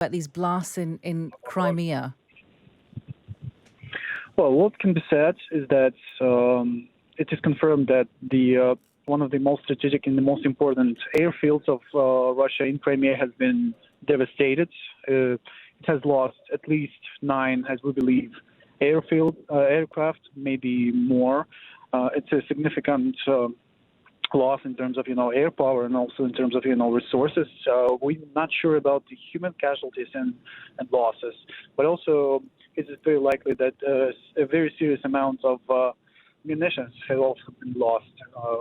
about these blasts in Crimea? Well, what can be said is that it is confirmed that the one of the most strategic and the most important airfields of Russia in Crimea has been devastated. It has lost at least 9, as we believe, aircraft, maybe more. It's a significant loss in terms of air power and also in terms of resources. We're not sure about the human casualties and losses, but also it is very likely that a very serious amount of munitions have also been lost.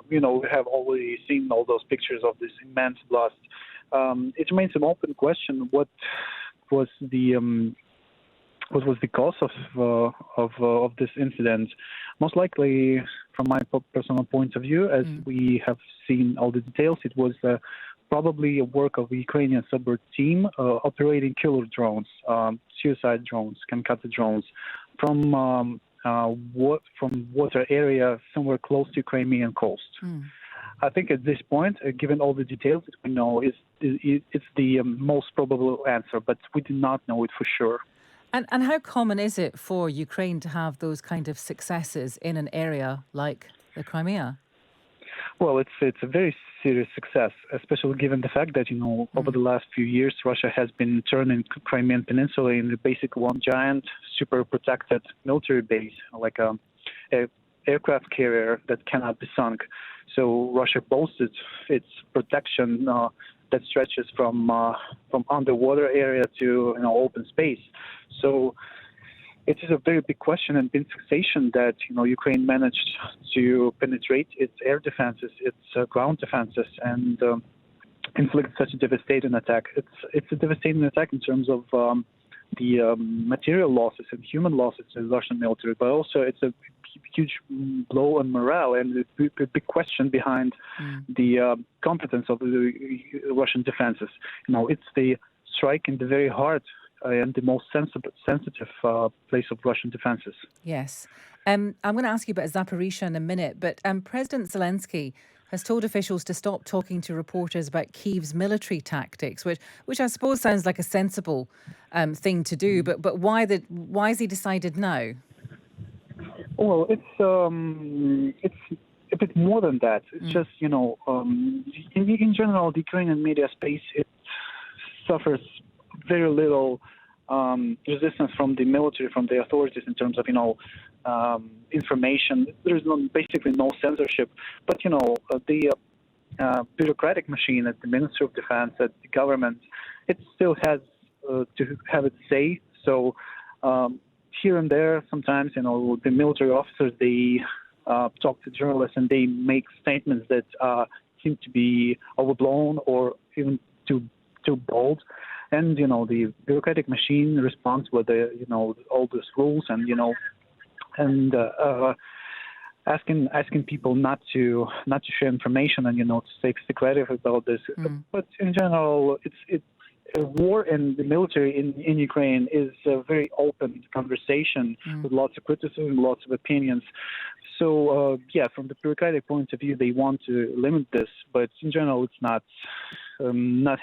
We have already seen all those pictures of this immense blast. It remains an open question what was the cause of this incident. Most likely, from my personal point of view, as we have seen all the details, it was probably a work of the Ukrainian submarine team operating killer drones, suicide drones, kamikaze drones, from water area somewhere close to Crimean coast. I think at this point, given all the details that we know, it's the most probable answer, but we do not know it for sure. And how common is it for Ukraine to have those kind of successes in an area like the Crimea? Well, it's a very serious success, especially given the fact that, over the last few years, Russia has been turning Crimean Peninsula into basically one giant, super protected military base, like a aircraft carrier that cannot be sunk. So Russia boasted its protection that stretches from underwater area to open space. So it is a very big question and big fixation that Ukraine managed to penetrate its air defenses, its ground defenses, and inflict such a devastating attack. It's a devastating attack in terms of the material losses and human losses to the Russian military, but also it's a huge blow on morale and a big question behind the competence of the Russian defenses. It's the strike in the very heart and the most sensitive place of Russian defenses. Yes. I'm going to ask you about Zaporizhzhia in a minute, but President Zelensky has told officials to stop talking to reporters about Kyiv's military tactics, which I suppose sounds like a sensible thing to do. But why has he decided now? Well, it's a bit more than that. It's just in general, the Ukrainian media space, it suffers very little resistance from the military, from the authorities in terms of information. There's basically no censorship. But the bureaucratic machine at the Ministry of Defense, at the government, it still has to have its say. So here and there, sometimes the military officers, they talk to journalists and they make statements that seem to be overblown or even too bold. And the bureaucratic machine responds with all these rules and asking people not to share information and to stay secretive about this. But in general, a war in the military in Ukraine is a very open conversation with lots of criticism, lots of opinions. So from the bureaucratic point of view, they want to limit this, but in general, it's not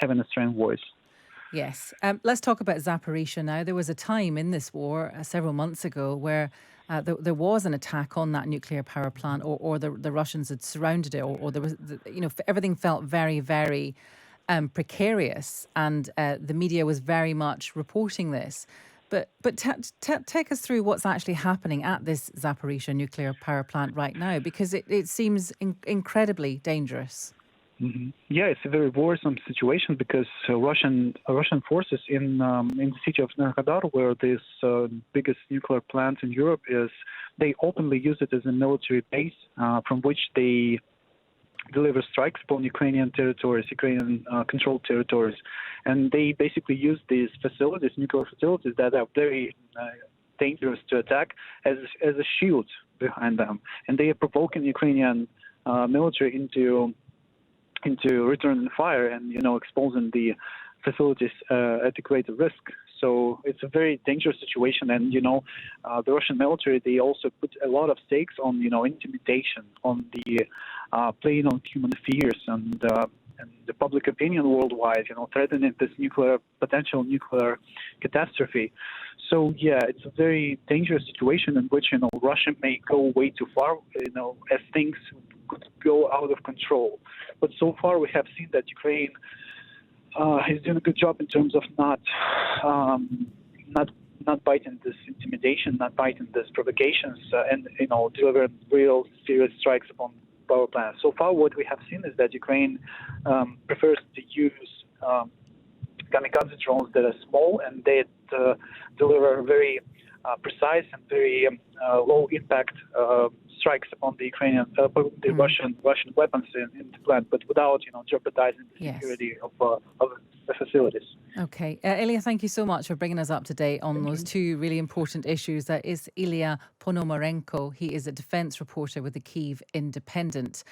having a strong voice. Yes. Let's talk about Zaporizhzhia now. There was a time in this war several months ago where there was an attack on that nuclear power plant, or the Russians had surrounded it, or there was, everything felt very, very precarious, and the media was very much reporting this. But take us through what's actually happening at this Zaporizhzhia nuclear power plant right now, because it seems incredibly dangerous. Mm-hmm. Yeah, it's a very worrisome situation because Russian forces in the city of Enerhodar, where this biggest nuclear plant in Europe is, they openly use it as a military base from which they deliver strikes upon Ukrainian territories, Ukrainian controlled territories, and they basically use these facilities, nuclear facilities that are very dangerous to attack, as a shield behind them, and they are provoking Ukrainian military into return fire and exposing the facilities at a greater risk. So it's a very dangerous situation, and the Russian military, they also put a lot of stakes on intimidation, on the playing on human fears, and and the public opinion worldwide, threatening this potential nuclear catastrophe. So yeah, it's a very dangerous situation in which Russia may go way too far, as things could go out of control. But so far we have seen that Ukraine is doing a good job in terms of not biting this intimidation, not biting these provocations, and delivering real serious strikes upon power plants. So far, what we have seen is that Ukraine prefers to use kamikaze drones that are small and they deliver very precise and very low impact strikes upon the Russian weapons in the plant, but without jeopardizing the security of the facilities. Okay, Illia, thank you so much for bringing us up to date on those two really important issues. That is Illia Ponomarenko. He is a defence reporter with the Kyiv Independent.